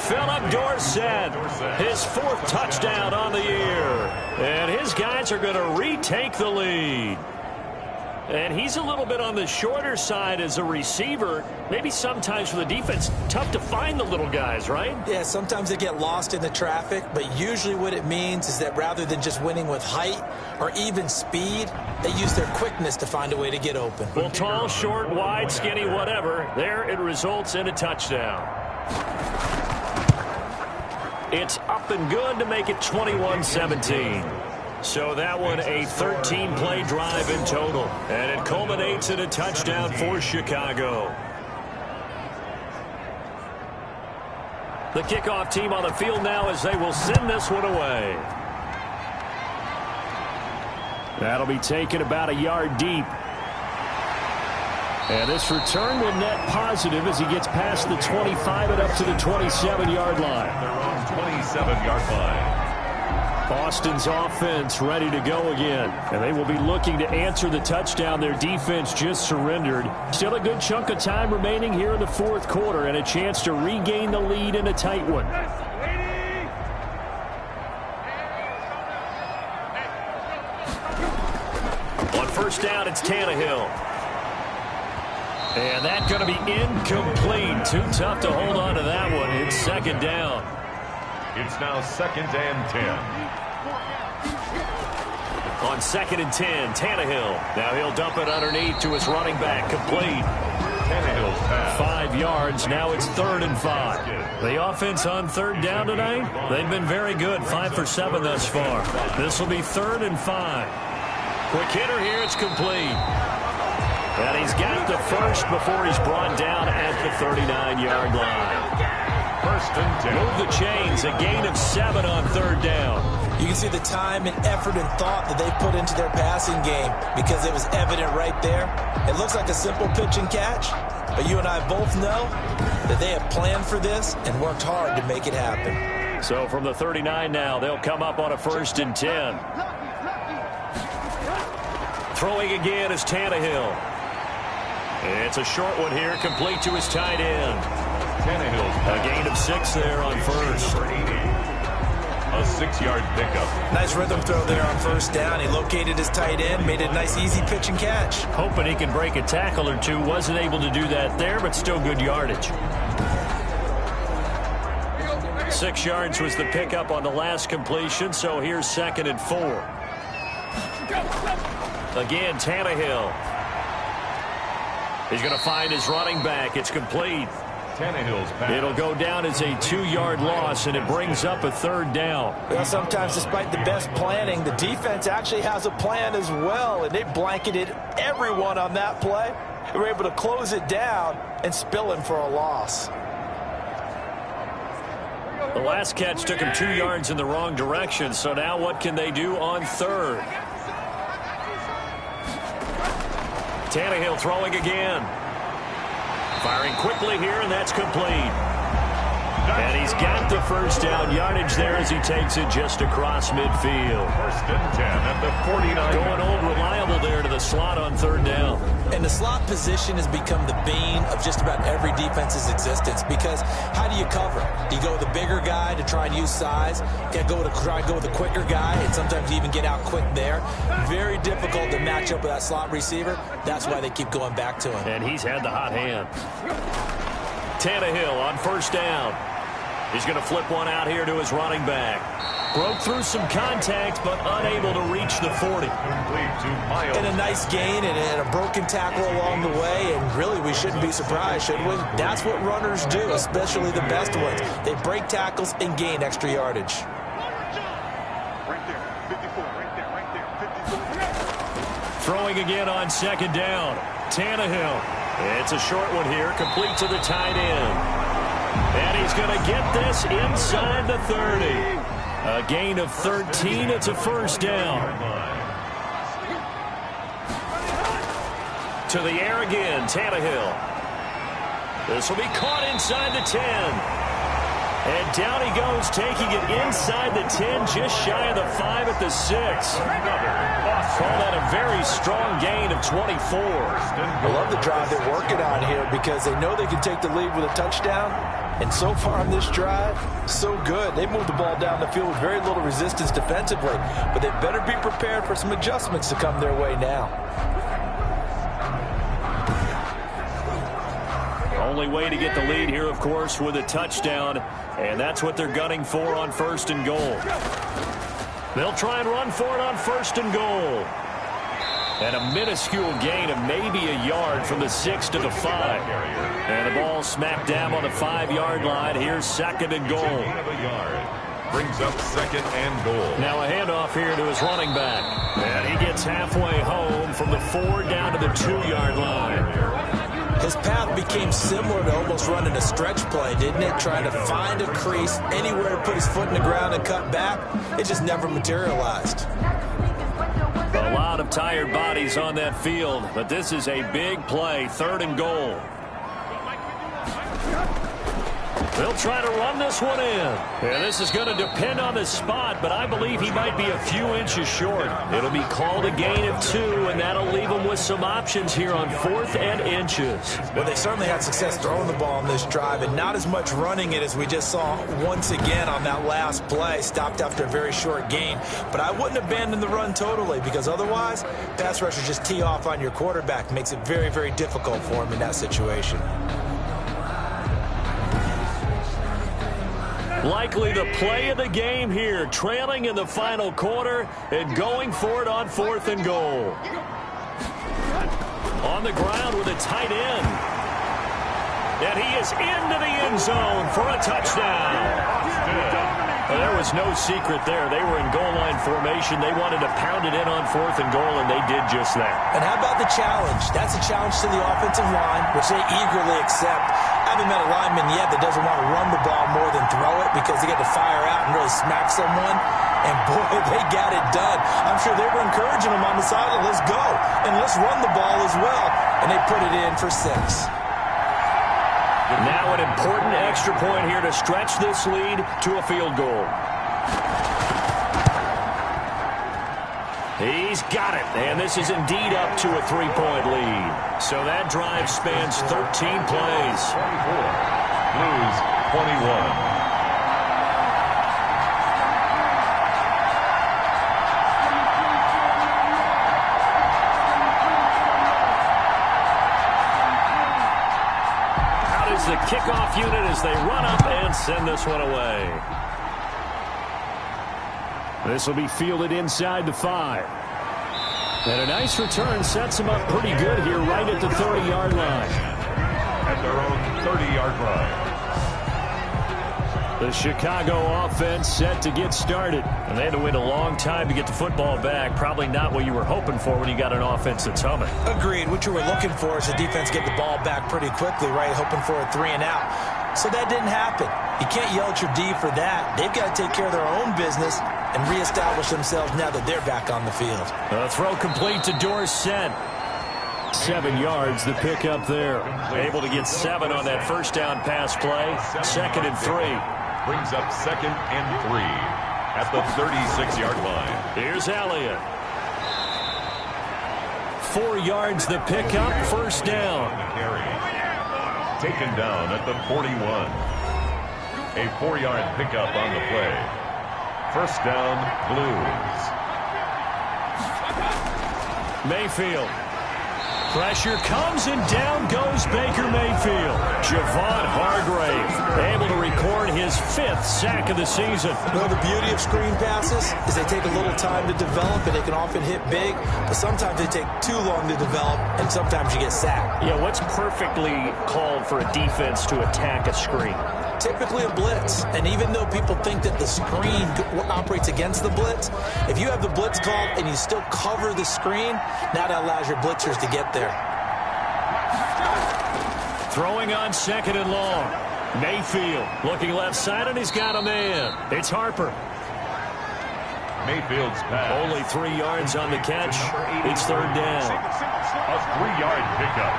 Philip Dorsett, his 4th touchdown on the year. And his guys are going to retake the lead. And he's a little bit on the shorter side as a receiver. Maybe sometimes for the defense, tough to find the little guys, right? Yeah, sometimes they get lost in the traffic, but usually what it means is that rather than just winning with height or even speed, they use their quickness to find a way to get open. Well, tall, short, wide, skinny, whatever, there it results in a touchdown. It's up and good to make it 21-17. So that one a 13-play drive in total. And it culminates in a touchdown for Chicago. The kickoff team on the field now as they will send this one away. That'll be taken about a yard deep. And this return will net positive as he gets past the 25 and up to the 27-yard line. Their own 27-yard line. Boston's offense ready to go again. And they will be looking to answer the touchdown their defense just surrendered. Still a good chunk of time remaining here in the fourth quarter and a chance to regain the lead in a tight one. On first down, it's Tannehill. And that's going to be incomplete. Too tough to hold on to that one. It's second down. It's now 2nd and 10. On 2nd and 10, Tannehill. Now he'll dump it underneath to his running back. Complete. Tannehill's pass. 5 yards. Now it's 3rd and 5. The offense on third down tonight, they've been very good. 5 for 7 thus far. This will be 3rd and 5. Quick hitter here. It's complete. And he's got the first before he's brought down at the 39-yard line. 1st and 10. Move the chains. A gain of 7 on third down. You can see the time and effort and thought that they put into their passing game because it was evident right there. It looks like a simple pitch and catch, but you and I both know that they have planned for this and worked hard to make it happen. So from the 39 now, they'll come up on a 1st and 10. Throwing again is Tannehill. It's a short one here, complete to his tight end. Tannehill's A gain of 6 there on first. A 6-yard pickup. Nice rhythm throw there on first down. He located his tight end, made it a nice easy pitch and catch. Hoping he can break a tackle or two. Wasn't able to do that there, but still good yardage. 6 yards was the pickup on the last completion, so here's 2nd and 4. Again, Tannehill. He's going to find his running back. It's complete. Tannehill's pass. It'll go down as a 2-yard loss, and it brings up a 3rd down. Well, sometimes despite the best planning, the defense actually has a plan as well, and they blanketed everyone on that play. They were able to close it down and spill him for a loss. The last catch took him 2 yards in the wrong direction, so now what can they do on third? Tannehill throwing again. Firing quickly here, and that's complete. And he's got the first down yardage there as he takes it just across midfield. 1st and 10 at the 49. Going old reliable there to the slot on third down. And the slot position has become the bane of just about every defense's existence because how do you cover? Do you go with a bigger guy to try and use size? You got to try and go with a quicker guy, and sometimes you even get out quick there. Very difficult to match up with that slot receiver. That's why they keep going back to him. And he's had the hot hand. Tannehill on first down. He's going to flip one out here to his running back. Broke through some contact, but unable to reach the 40. And a nice gain and a broken tackle along the way, and really we shouldn't be surprised, should we? That's what runners do, especially the best ones. They break tackles and gain extra yardage. Throwing again on 2nd down. Tannehill. It's a short one here, complete to the tight end. And he's going to get this inside the 30. A gain of 13. It's a first down. To the air again, Tannehill. This will be caught inside the 10. And down he goes, taking it inside the 10, just shy of the 5 at the 6. Call that a very strong gain of 24. I love the drive they're working on here because they know they can take the lead with a touchdown. And so far on this drive, so good. They moved the ball down the field with very little resistance defensively. But they better be prepared for some adjustments to come their way now. Only way to get the lead here, of course, with a touchdown. And that's what they're gunning for on 1st and goal. They'll try and run for it on 1st and goal. And a minuscule gain of maybe a yard from the 6 to the 5. And the ball smack dab on the 5-yard line. Here's 2nd and goal. Brings up 2nd and goal. Now a handoff here to his running back. And he gets halfway home from the 4 down to the 2-yard line. His path became similar to almost running a stretch play, didn't it? Trying to find a crease, anywhere to put his foot in the ground and cut back. It just never materialized. A lot of tired bodies on that field, but this is a big play, 3rd and goal. They'll try to run this one in. And this is going to depend on the spot, but I believe he might be a few inches short. It'll be called a gain of 2, and that'll leave him with some options here on 4th and inches. Well, they certainly had success throwing the ball on this drive, and not as much running it as we just saw once again on that last play. Stopped after a very short gain. But I wouldn't abandon the run totally, because otherwise, pass rushers just tee off on your quarterback. Makes it very, very difficult for him in that situation. Likely the play of the game here, trailing in the final quarter and going for it on 4th and goal. On the ground with a tight end. And he is into the end zone for a touchdown. Well, there was no secret there. They were in goal line formation. They wanted to pound it in on 4th and goal, and they did just that. And how about the challenge? That's a challenge to the offensive line, which they eagerly accept. I haven't met a lineman yet that doesn't want to run the ball more than throw it because they get to fire out and really smack someone. And, boy, they got it done. I'm sure they were encouraging them on the sideline. Let's go, and let's run the ball as well. And they put it in for 6. Now an important extra point here to stretch this lead to a field goal. He's got it, and this is indeed up to a 3-point lead. So that drive spans 13 plays. 24. Blues 21. The kickoff unit as they run up and send this one away. This will be fielded inside the 5. And a nice return sets them up pretty good here right at the 30-yard line. At their own 30-yard line. The Chicago offense set to get started. And they had to wait a long time to get the football back. Probably not what you were hoping for when you got an offense that's humming. Agreed. What you were looking for is the defense get the ball back pretty quickly, right? Hoping for a 3 and out. So that didn't happen. You can't yell at your D for that. They've got to take care of their own business and reestablish themselves now that they're back on the field. A throw complete to Dorsett. 7 yards, the pickup there. Able to get 7 on that first down pass play. 2nd and 3. Brings up 2nd and 3 at the 36-yard line. Here's Elliott. 4 yards the pickup, first down. Taken down at the 41. A 4-yard pickup on the play. First down, Blues. Mayfield. Pressure comes and down goes Baker Mayfield. Javon Hargrave able to record his 5th sack of the season. Well, the beauty of screen passes is they take a little time to develop and they can often hit big, but sometimes they take too long to develop and sometimes you get sacked. Yeah, what's perfectly called for a defense to attack a screen? Typically a blitz, and even though people think that the screen operates against the blitz, if you have the blitz called and you still cover the screen, now that allows your blitzers to get there. Throwing on 2nd and long. Mayfield looking left side, and he's got a man. It's Harper. Mayfield's pass. Only 3 yards on the catch. It's 3rd down. A 3-yard pickup.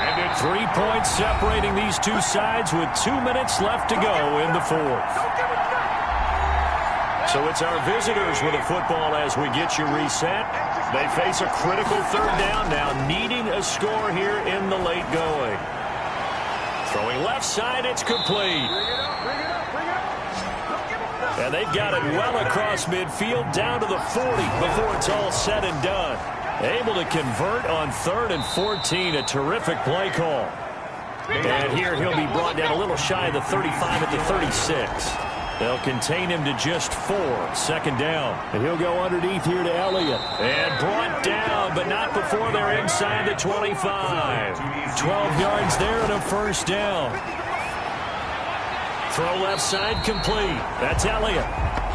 And it's 3 points separating these two sides with 2 minutes left to go in the 4th. So it's our visitors with the football as we get you reset. They face a critical 3rd down now, needing a score here in the late going. Throwing left side, it's complete. And they've got it well across midfield down to the 40 before it's all said and done. Able to convert on 3rd and 14, a terrific play call. And here he'll be brought down a little shy of the 35 at the 36. They'll contain him to just 4, 2nd down. And he'll go underneath here to Elliott. And brought down, but not before they're inside the 25. 12 yards there and a first down. Throw left side complete. That's Elliott.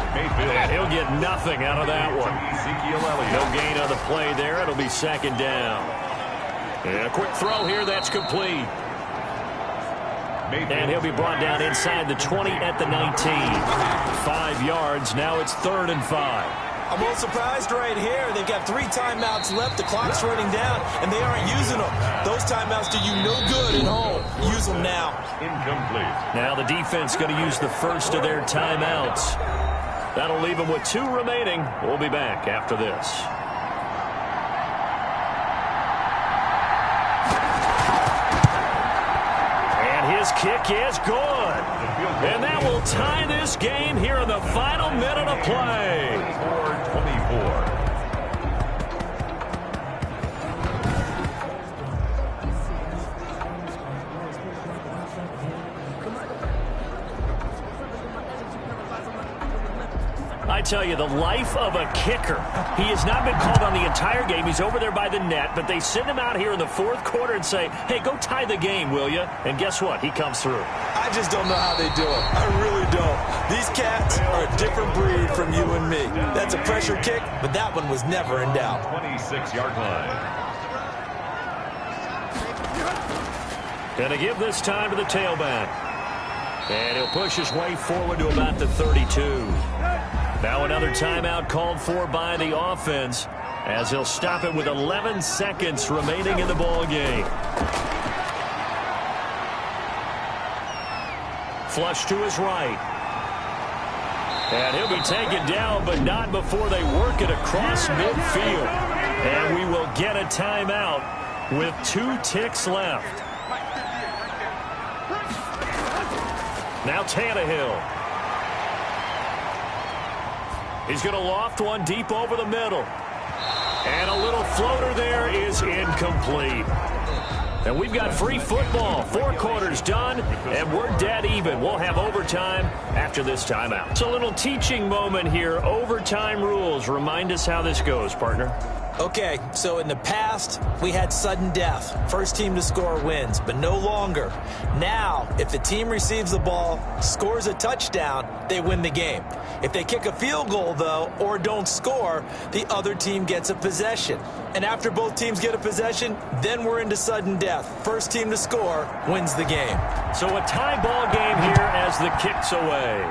And he'll get nothing out of that one. No gain on the play there. It'll be 2nd down. And a quick throw here. That's complete. And he'll be brought down inside the 20 at the 19. 5 yards. Now it's 3rd and 5. I'm a little surprised right here. They've got 3 timeouts left. The clock's running down, and they aren't using them. Those timeouts do you no good at home. Use them now. Incomplete. Now the defense going to use the first of their timeouts. That'll leave them with 2 remaining. We'll be back after this. And his kick is good. And that will tie this game here in the final minute of play. 24. I tell you, the life of a kicker. He has not been called on the entire game. He's over there by the net, but they send him out here in the 4th quarter and say, hey, go tie the game, will you? And guess what? He comes through. I just don't know how they do it. I really don't. These cats are a different breed from you and me. That's a pressure kick, but that one was never in doubt. 26-yard line. Going to give this time to the tailback. And he'll push his way forward to about the 32. Now another timeout called for by the offense as he'll stop it with 11 seconds remaining in the ball game. Flush to his right. And he'll be taken down, but not before they work it across midfield. And we will get a timeout with 2 ticks left. Now Tannehill. He's going to loft one deep over the middle. And a little floater there is incomplete. And we've got free football. 4 quarters done, and we're dead even. We'll have overtime after this timeout. It's a little teaching moment here. Overtime rules. Remind us how this goes, partner. Okay, so in the past, we had sudden death. First team to score wins, but no longer. Now, if the team receives the ball, scores a touchdown, they win the game. If they kick a field goal, though, or don't score, the other team gets a possession. And after both teams get a possession, then we're into sudden death. First team to score wins the game. So a tie ball game here as the kick's away.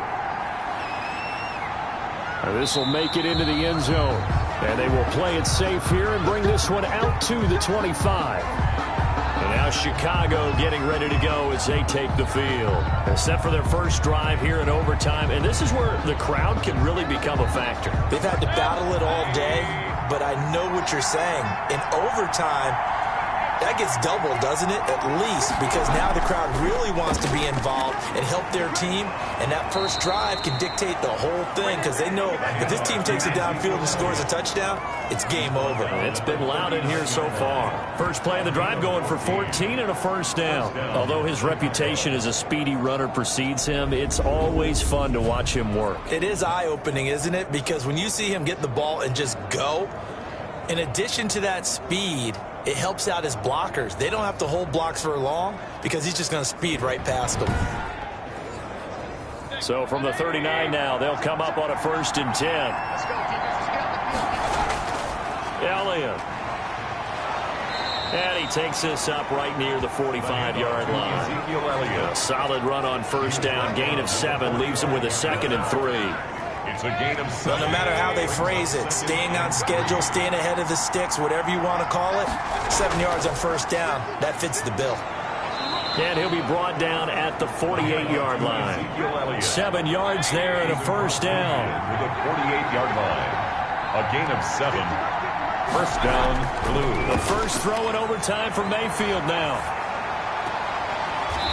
This will make it into the end zone. And they will play it safe here and bring this one out to the 25. And now Chicago getting ready to go as they take the field. They're set for their first drive here in overtime. And this is where the crowd can really become a factor. They've had to battle it all day, but I know what you're saying. In overtime, that gets doubled, doesn't it? At least, because now the crowd really wants to be involved and help their team, and that first drive can dictate the whole thing because they know if this team takes it downfield and scores a touchdown, it's game over. It's been loud in here so far. First play of the drive going for 14 and a first down. Although his reputation as a speedy runner precedes him, it's always fun to watch him work. It is eye-opening, isn't it? Because when you see him get the ball and just go, in addition to that speed, it helps out his blockers. They don't have to hold blocks for long because he's just going to speed right past them. So from the 39 now, they'll come up on a 1st and 10. Elliott. And he takes this up right near the 45-yard line. A solid run on first down. Gain of 7 leaves him with a 2nd and 3. It's a gain of 7. Well, no matter how they phrase it, staying on schedule, staying ahead of the sticks, whatever you want to call it, 7 yards on first down, that fits the bill. And he'll be brought down at the 48-yard line. 7 yards there and a first down. With a 48-yard line. A gain of 7. First down, Blue. The first throw in overtime for Mayfield now.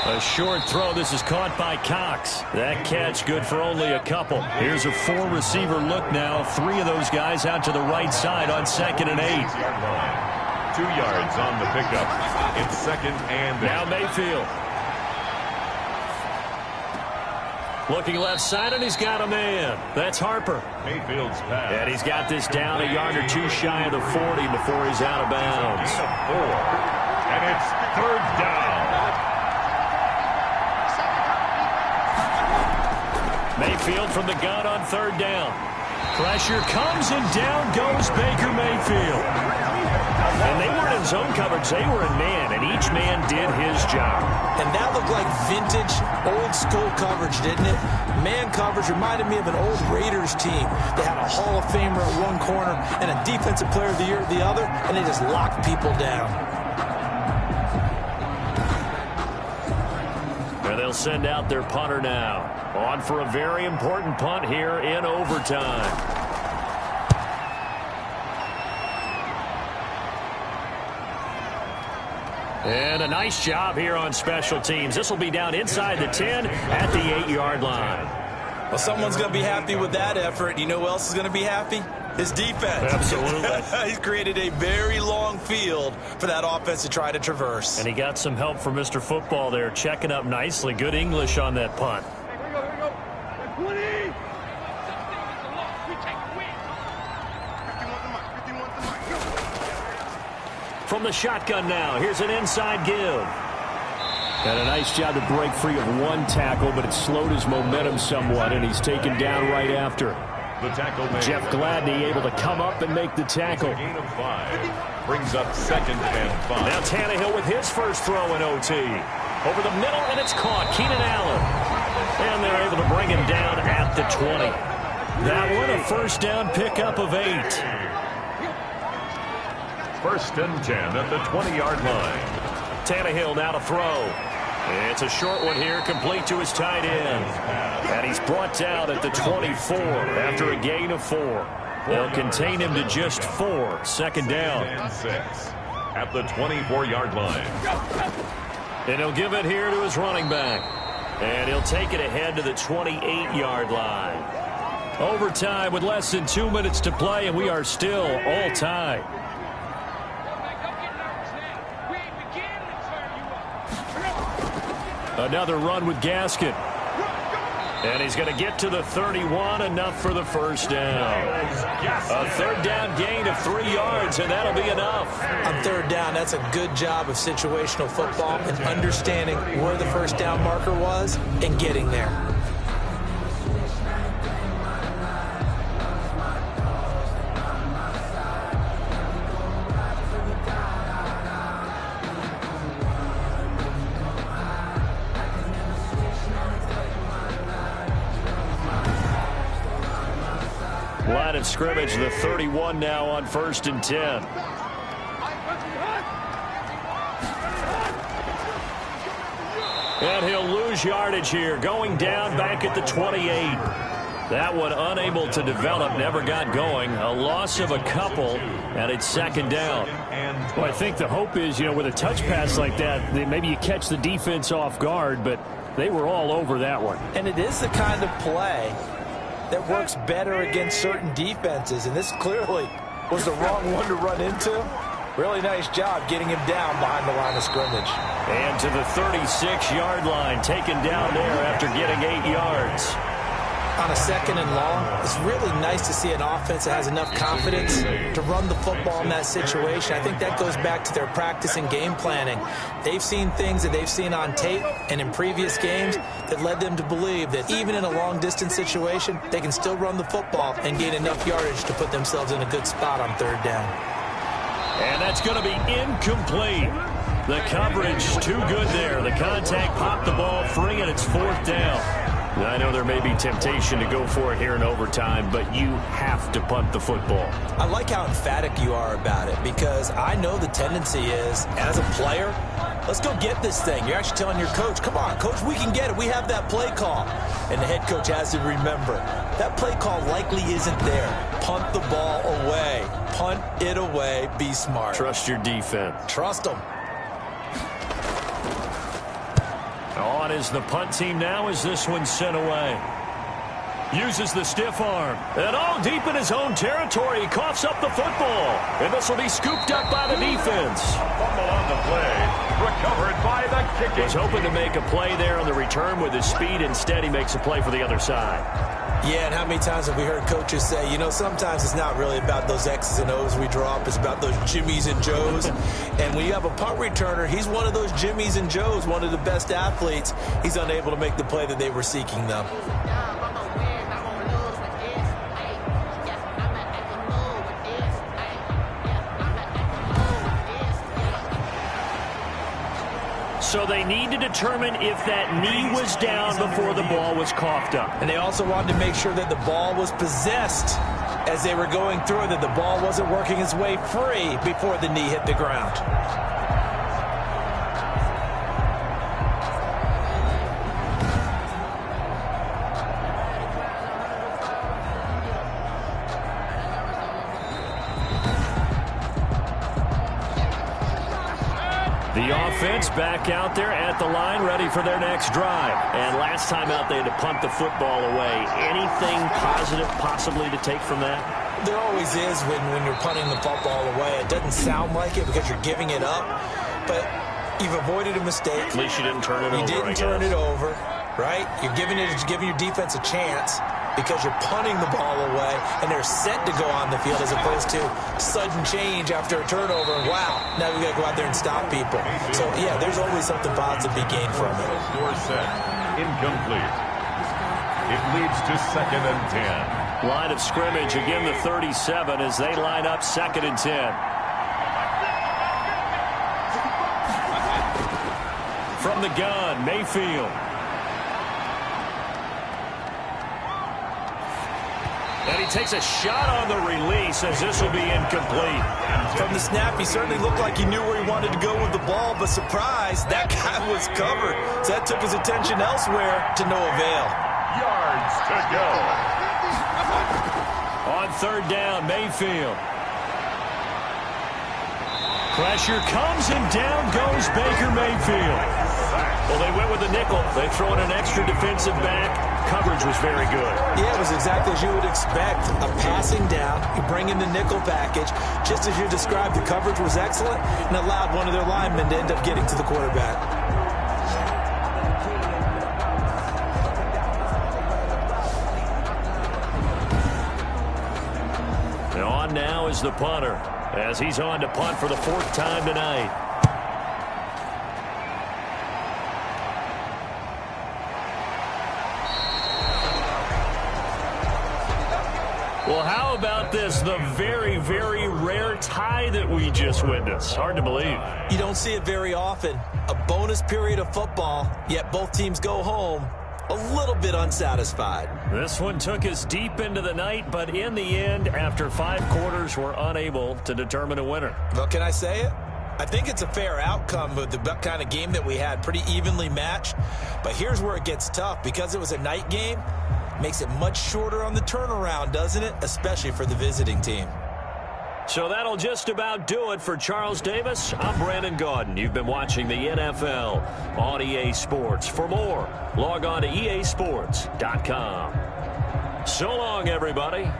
A short throw. This is caught by Cox. That catch good for only a couple. Here's a 4-receiver look now. 3 of those guys out to the right side on 2nd and 8. 2 yards on the pickup. It's 2nd and 8. Now Mayfield. Looking left side, and he's got a man. That's Harper. Mayfield's pass. And he's got this down a yard or 2 shy of the 40 before he's out of bounds. 4. And it's 3rd down. Mayfield from the gun on 3rd down. Pressure comes, and down goes Baker Mayfield. And they weren't in zone coverage. They were in man, and each man did his job. And that looked like vintage, old-school coverage, didn't it? Man coverage reminded me of an old Raiders team. They had a Hall of Famer at one corner and a Defensive Player of the Year at the other, and they just locked people down. And they'll send out their punter now. On for a very important punt here in overtime. And a nice job here on special teams. This will be down inside the 10 at the 8-yard line. Well, someone's going to be happy with that effort. You know who else is going to be happy? His defense. Absolutely. He's created a very long field for that offense to try to traverse. And he got some help from Mr. Football there, checking up nicely. Good English on that punt. From the shotgun now, here's an inside give. Got a nice job to break free of one tackle, but it slowed his momentum somewhat, and he's taken down right after. The tackle made. Jeff Gladney able to come up and make the tackle. A gain of 5. Brings up 2nd and 5. Now Tannehill with his first throw in OT. Over the middle, and it's caught. Keenan Allen. And they're able to bring him down at the 20. That one a first down pickup of 8. 1st and 10 at the 20-yard line. Tannehill now to throw. It's a short one here, complete to his tight end. And he's brought down at the 24 after a gain of 4. They'll contain him to just 4. 2nd down. And 6 at the 24-yard line. And he'll give it here to his running back. And he'll take it ahead to the 28-yard line. Overtime with less than 2 minutes to play, and we are still all tied. Another run with Gaskin. And he's going to get to the 31, enough for the first down. A 3rd down gain of 3 yards, and that'll be enough. On 3rd down, that's a good job of situational football and understanding where the first down marker was and getting there. Line of scrimmage, the 31 now on 1st and 10. And he'll lose yardage here, going down back at the 28. That one unable to develop, never got going. A loss of a couple, and it's 2nd down. Well, I think the hope is, with a touch pass like that, maybe you catch the defense off guard, but they were all over that one. And it is the kind of play that works better against certain defenses, and this clearly was the wrong one to run into. Really nice job getting him down behind the line of scrimmage. And to the 36-yard line, taken down there after getting 8 yards. On a 2nd and long, it's really nice to see an offense that has enough confidence to run the football in that situation. I think that goes back to their practice and game planning. They've seen things that they've seen on tape and in previous games that led them to believe that even in a long-distance situation, they can still run the football and gain enough yardage to put themselves in a good spot on 3rd down. And that's going to be incomplete. The coverage too good there. The contact popped the ball free, and it's 4th down. I know there may be temptation to go for it here in overtime, but you have to punt the football. I like how emphatic you are about it, because I know the tendency is, as a player, let's go get this thing. You're actually telling your coach, come on, coach, we can get it. We have that play call. And the head coach has to remember, that play call likely isn't there. Punt the ball away. Punt it away. Be smart. Trust your defense. Trust them. On is the punt team now as this one's sent away. Uses the stiff arm. And all deep in his own territory. He coughs up the football. And this will be scooped up by the defense. Fumble on the play. Recovered by the kicking. Was hoping to make a play there on the return with his speed. Instead, he makes a play for the other side. Yeah, and how many times have we heard coaches say, sometimes it's not really about those X's and O's we drop. It's about those Jimmies and Joes. And when you have a punt returner, he's one of those Jimmies and Joes, one of the best athletes. He's unable to make the play that they were seeking, though. So they need to determine if that knee was down before the ball was coughed up. And they also wanted to make sure that the ball was possessed as they were going through it, that the ball wasn't working its way free before the knee hit the ground. The offense back out there at the line, ready for their next drive. And last time out, they had to punt the football away. Anything positive possibly to take from that? There always is when you're punting the football away. It doesn't sound like it because you're giving it up, but you've avoided a mistake. At least you didn't turn it over. You didn't turn it over, right? You're giving your defense a chance because you're punting the ball away, and they're set to go on the field as opposed to sudden change after a turnover. Wow, now we got to go out there and stop people. So, yeah, there's always something positive to be gained from it. Score set. Incomplete. It leads to 2nd and 10. Line of scrimmage, again the 37 as they line up 2nd and 10. From the gun, Mayfield. And he takes a shot on the release as this will be incomplete. From the snap, he certainly looked like he knew where he wanted to go with the ball, but surprise, that guy was covered. So that took his attention elsewhere to no avail. Yards to go. On 3rd down, Mayfield. Pressure comes and down goes Baker Mayfield. Well, they went with the nickel. They throw in an extra defensive back. Coverage was very good. Yeah, it was exactly as you would expect. A passing down, you bring in the nickel package. Just as you described, the coverage was excellent and allowed one of their linemen to end up getting to the quarterback. And on now is the punter as he's on to punt for the 4th time tonight. Well, how about this? The very, very rare tie that we just witnessed. Hard to believe. You don't see it very often. A bonus period of football, yet both teams go home a little bit unsatisfied. This one took us deep into the night, but in the end, after 5 quarters, we're unable to determine a winner. Well, can I say it? I think it's a fair outcome with the kind of game that we had, pretty evenly matched. But here's where it gets tough. Because it was a night game, makes it much shorter on the turnaround, doesn't it? Especially for the visiting team. So that'll just about do it for Charles Davis. I'm Brandon Gaudin. You've been watching the NFL on EA Sports. For more, log on to easports.com. So long, everybody.